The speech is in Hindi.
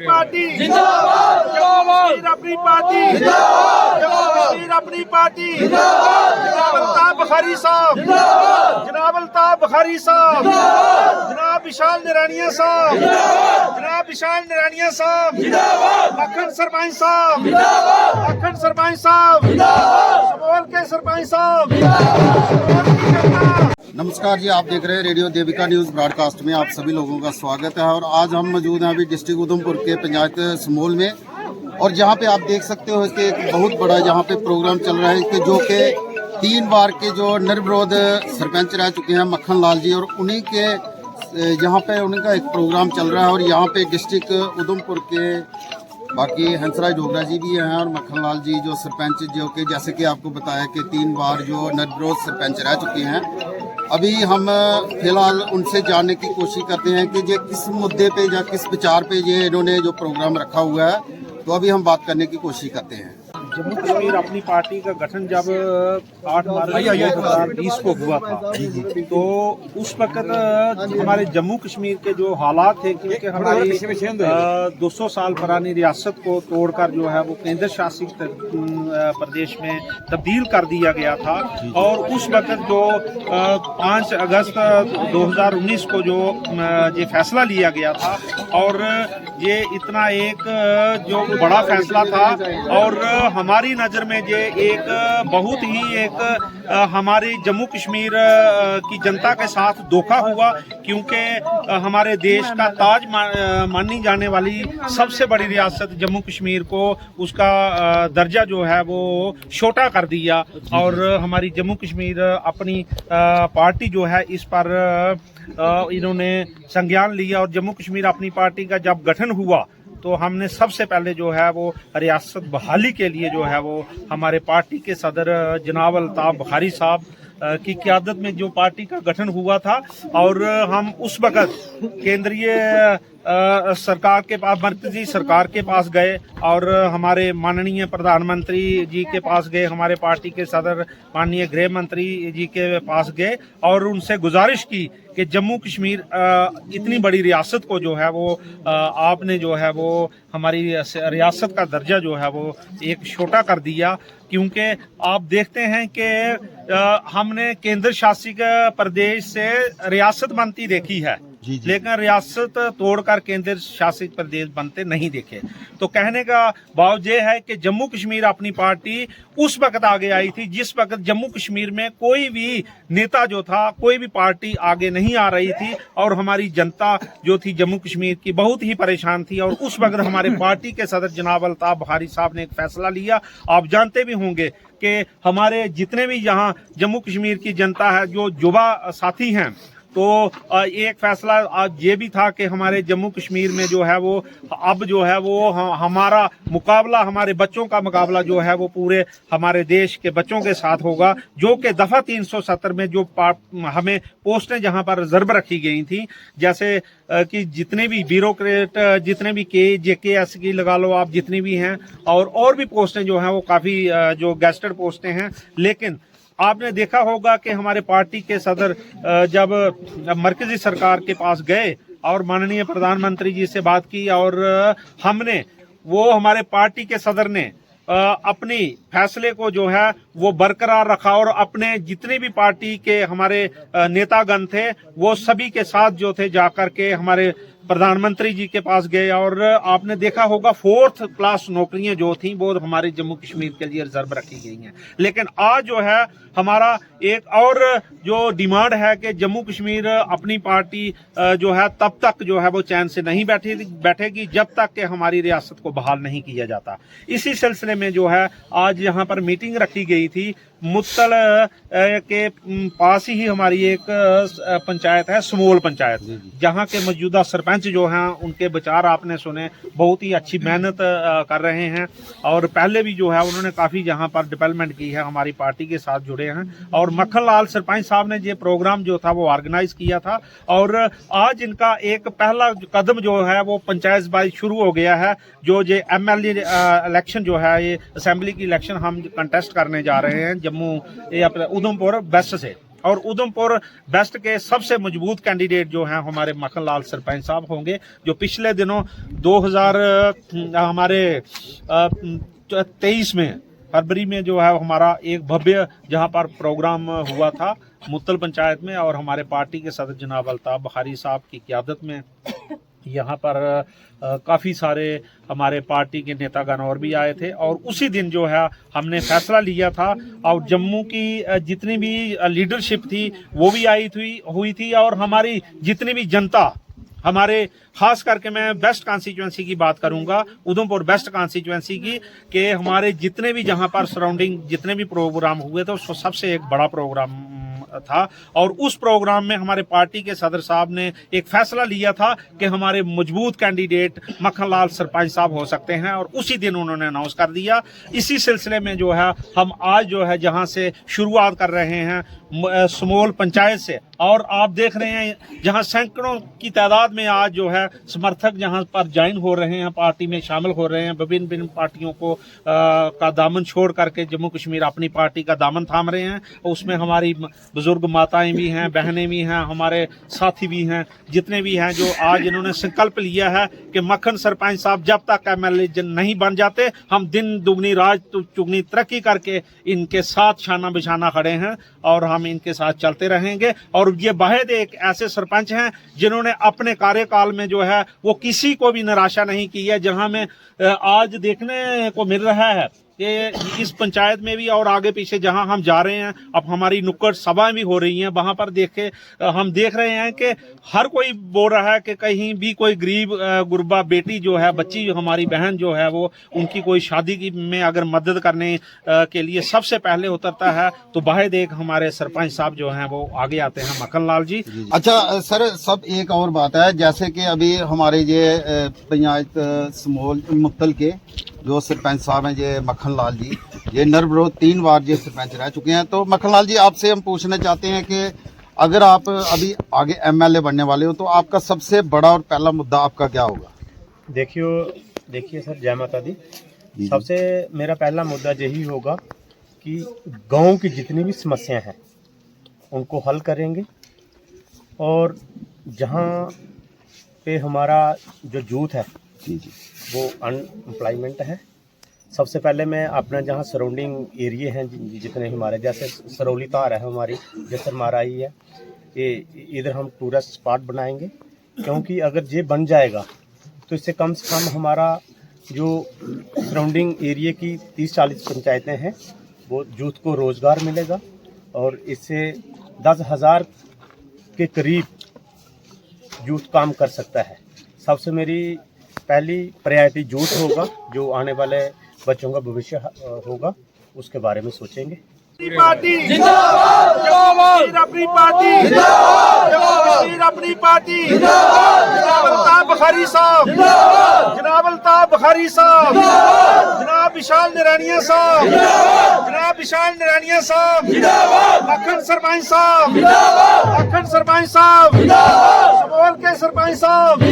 पार्टी जिंदाबाद, जम्मू कश्मीर अपनी पार्टी जिंदाबाद, जम्मू कश्मीर अपनी पार्टी जिंदाबाद, जनाब अल्ताफ बुखारी साहब जिंदाबाद, जनाब अल्ताफ बुखारी साहब जिंदाबाद, जनाब विशाल निरानिया साहब जिंदाबाद, जनाब विशाल निरानिया साहब जिंदाबाद, अखंड सरपंच साहब जिंदाबाद, अखंड सरपंच साहब जिंदाबाद, समोल के सरपंच साहब जिंदाबाद। नमस्कार जी, आप देख रहे हैं रेडियो देविका न्यूज़ ब्रॉडकास्ट में आप सभी लोगों का स्वागत है। और आज हम मौजूद हैं अभी डिस्ट्रिक्ट उधमपुर के पंचायत समोल में, और जहां पे आप देख सकते हो कि एक बहुत बड़ा यहाँ पे प्रोग्राम चल रहा है कि जो कि 3 बार के जो निर्विरोध सरपंच रह चुके हैं मक्खन लाल जी, और उन्हीं के यहाँ पे उनका एक प्रोग्राम चल रहा है। और यहाँ पे डिस्ट्रिक्ट उधमपुर के बाकी हंसराज डोगरा जी भी हैं और मक्खन लाल जी जो सरपंच, जो कि जैसे कि आपको बताया कि 3 बार जो निर्विरोध सरपंच रह चुके हैं। अभी हम फिलहाल उनसे जानने की कोशिश करते हैं कि ये किस मुद्दे पे या किस विचार पे ये इन्होंने जो प्रोग्राम रखा हुआ है, तो अभी हम बात करने की कोशिश करते हैं। जम्मू कश्मीर अपनी पार्टी का गठन जब 8 मार्च 2020 को हुआ था, तो उस वक्त हमारे जम्मू कश्मीर के जो हालात थे, क्योंकि हमारी 200 साल पुरानी रियासत को तोड़कर जो है वो केंद्र शासित प्रदेश में तब्दील कर दिया गया था। और उस वक्त जो 5 अगस्त 2019 को जो ये फैसला लिया गया था, और ये इतना एक जो बड़ा फैसला था, और हमारी नज़र में ये एक बहुत ही एक हमारे जम्मू कश्मीर की जनता के साथ धोखा हुआ, क्योंकि हमारे देश का ताज मानी जाने वाली सबसे बड़ी रियासत जम्मू कश्मीर को उसका दर्जा जो है वो छोटा कर दिया। और हमारी जम्मू कश्मीर अपनी पार्टी जो है इस पर इन्होंने संज्ञान लिया, और जम्मू कश्मीर अपनी पार्टी का जब गठन हुआ तो हमने सबसे पहले जो है वो रियासत बहाली के लिए जो है वो हमारे पार्टी के सदर जनाब अल्ताफ बुखारी साहब की क़यादत में जो पार्टी का गठन हुआ था, और हम उस वक़्त केंद्रीय सरकार के पास, मरकजी सरकार के पास गए, और हमारे माननीय प्रधानमंत्री जी के पास गए, हमारे पार्टी के सदर माननीय गृह मंत्री जी के पास गए, और उनसे गुजारिश की कि जम्मू कश्मीर इतनी बड़ी रियासत को जो है वो आपने जो है वो हमारी रियासत का दर्जा जो है वो एक छोटा कर दिया। क्योंकि आप देखते हैं कि हमने केंद्र शासित प्रदेश से रियासत बनती देखी है, लेकिन रियासत तोड़कर केंद्र शासित प्रदेश बनते नहीं देखे। तो कहने का भाव ये है कि जम्मू कश्मीर अपनी पार्टी उस वक्त आगे आई थी जिस वक्त जम्मू कश्मीर में कोई भी नेता जो था, कोई भी पार्टी आगे नहीं आ रही थी, और हमारी जनता जो थी जम्मू कश्मीर की बहुत ही परेशान थी। और उस वक्त हमारे पार्टी के सदर जनाब अल्ताफ बुखारी साहब ने एक फैसला लिया। आप जानते भी होंगे कि हमारे जितने भी यहाँ जम्मू कश्मीर की जनता है, जो युवा साथी हैं, तो एक फैसला आज ये भी था कि हमारे जम्मू कश्मीर में जो है वो अब जो है वो हमारा मुकाबला, हमारे बच्चों का मुकाबला जो है वो पूरे हमारे देश के बच्चों के साथ होगा, जो कि दफ़ा 370 में जो हमें पोस्टें जहां पर रिजर्व रखी गई थी, जैसे कि जितने भी ब्यूरोक्रेट, जितने भी JKS की लगा लो आप, जितनी भी हैं, और भी पोस्टें जो हैं वो काफ़ी जो गेस्टेड पोस्टें हैं। लेकिन आपने देखा होगा कि हमारे पार्टी के सदर जब मरकजी सरकार के पास गए और माननीय प्रधानमंत्री जी से बात की, और हमने वो हमारे पार्टी के सदर ने अपनी फैसले को जो है वो बरकरार रखा, और अपने जितने भी पार्टी के हमारे नेतागण थे वो सभी के साथ जो थे जाकर के हमारे प्रधानमंत्री जी के पास गए। और आपने देखा होगा 4th क्लास नौकरियां जो थी वो हमारे जम्मू कश्मीर के लिए रिजर्व रखी गई हैं। लेकिन आज जो है हमारा एक और जो डिमांड है कि जम्मू कश्मीर अपनी पार्टी जो है तब तक जो है वो चैन से नहीं बैठेगी जब तक कि हमारी रियासत को बहाल नहीं किया जाता। इसी सिलसिले में जो है आज यहाँ पर मीटिंग रखी गई थी। मुत्तल के पास ही हमारी एक पंचायत है, समोल पंचायत, जहाँ के मौजूदा सरपंच जो हैं उनके विचार आपने सुने, बहुत ही अच्छी मेहनत कर रहे हैं, और पहले भी जो है उन्होंने काफ़ी यहाँ पर डेवलपमेंट की है, हमारी पार्टी के साथ जुड़े हैं। और मक्खन लाल सरपंच साहब ने ये प्रोग्राम जो था वो ऑर्गेनाइज किया था, और आज इनका एक पहला कदम जो है वो पंचायत बाई शुरू हो गया है। जो ये MLA इलेक्शन जो है, ये असेंबली की इलेक्शन हम कंटेस्ट करने जा रहे हैं जम्मू अपने उधमपुर वेस्ट से, और उधमपुर वेस्ट के सबसे मजबूत कैंडिडेट जो हैं हमारे मक्खन लाल सरपंच साहब होंगे, जो पिछले दिनों 2023 में फरवरी में जो है हमारा एक भव्य जहां पर प्रोग्राम हुआ था मुत्तल पंचायत में, और हमारे पार्टी के सदर जनाब अल्ताफ बुखारी साहब की क़यादत में यहाँ पर काफ़ी सारे हमारे पार्टी के नेतागण और भी आए थे। और उसी दिन जो है हमने फैसला लिया था, और जम्मू की जितनी भी लीडरशिप थी वो भी हुई थी, और हमारी जितनी भी जनता, हमारे खास करके मैं वेस्ट कॉन्स्टिट्यूंसी की बात करूंगा, उधमपुर वेस्ट कॉन्स्टिट्यूंसी की, कि हमारे जितने भी जहां पर सराउंडिंग जितने भी प्रोग्राम हुए थे उसको सबसे एक बड़ा प्रोग्राम था। और उस प्रोग्राम में हमारे पार्टी के सदर साहब ने एक फैसला लिया था कि हमारे मजबूत कैंडिडेट मक्खन लाल सरपंच साहब हो सकते हैं, और उसी दिन उन्होंने अनाउंस कर दिया। इसी सिलसिले में जो है हम आज जो है जहां से शुरुआत कर रहे हैं समोल पंचायत से, और आप देख रहे हैं जहां सैकड़ों की तादाद में आज जो है समर्थक जहां पर ज्वाइन हो रहे हैं, पार्टी में शामिल हो रहे हैं, विभिन्न पार्टियों को का दामन छोड़ करके जम्मू कश्मीर अपनी पार्टी का दामन थाम रहे हैं। उसमें हमारी बुजुर्ग माताएं भी हैं, बहनें भी हैं, हमारे साथी भी हैं, जितने भी हैं, जो आज इन्होंने संकल्प लिया है कि मक्खन सरपंच साहब जब तक MLA नहीं बन जाते हम दिन दुगनी रात चुगनी तरक्की करके इनके साथ शाना बिछाना खड़े हैं, और हम इनके साथ चलते रहेंगे। और ये वाहिद एक ऐसे सरपंच हैं जिन्होंने अपने कार्यकाल में जो है वो किसी को भी निराशा नहीं की है। जहां में आज देखने को मिल रहा है कि इस पंचायत में भी और आगे पीछे जहां हम जा रहे हैं, अब हमारी नुक्कड़ सभाएं भी हो रही हैं, वहां पर हम देख रहे हैं कि हर कोई बोल रहा है कि कहीं भी कोई गरीब गुरबा बेटी जो है, बच्ची हमारी बहन जो है, वो उनकी कोई शादी की में अगर मदद करने के लिए सबसे पहले उतरता है तो वाहिद एक हमारे सरपंच साहब जो हैं वो आगे आते हैं, मक्खन लाल जी। अच्छा सर, सब एक और बात है, जैसे कि अभी हमारे ये पंचायत समोल मुत्तल के जो सरपंच साहब हैं, ये मक्खन लाल जी, ये नरबरोज 3 बार ये सरपंच रह चुके हैं। तो मक्खन लाल जी, आपसे हम पूछना चाहते हैं कि अगर आप अभी आगे MLA बनने वाले हो तो आपका सबसे बड़ा और पहला मुद्दा आपका क्या होगा? देखिए सर, जय माता दी। सबसे मेरा पहला मुद्दा यही होगा कि गांव की जितनी भी समस्याएं हैं उनको हल करेंगे, और जहां पे हमारा जो यूथ है वो अनएम्प्लॉयमेंट है, सबसे पहले मैं अपना जहाँ सराउंडिंग एरिए हैं जितने हमारे, जैसे सरौली तार है हमारी, जैसे माराई है, ये इधर हम टूरिस्ट स्पॉट बनाएंगे, क्योंकि अगर ये बन जाएगा तो इससे कम से कम हमारा जो सराउंडिंग एरिए की 30-40 पंचायतें हैं वो यूथ को रोज़गार मिलेगा, और इससे 10,000 के करीब यूथ काम कर सकता है। सबसे मेरी पहली प्रायोरिटी यूथ होगा, जो आने वाले बच्चों का भविष्य होगा, उसके बारे में सोचेंगे। पार्टी जिंदाबाद, अपनी पार्टी जिंदाबाद, अपनी पार्टी जनाब अल्ताफ बुखारी साहब, जनाब अल्ताफ बुखारी साहब, जनाब विशाल निरानिया साहब, जनाब विशाल निरानिया साहब, मक्खन सरपंच साहब, मक्खन सरपंच साहब, समोल के सरपंच साहब,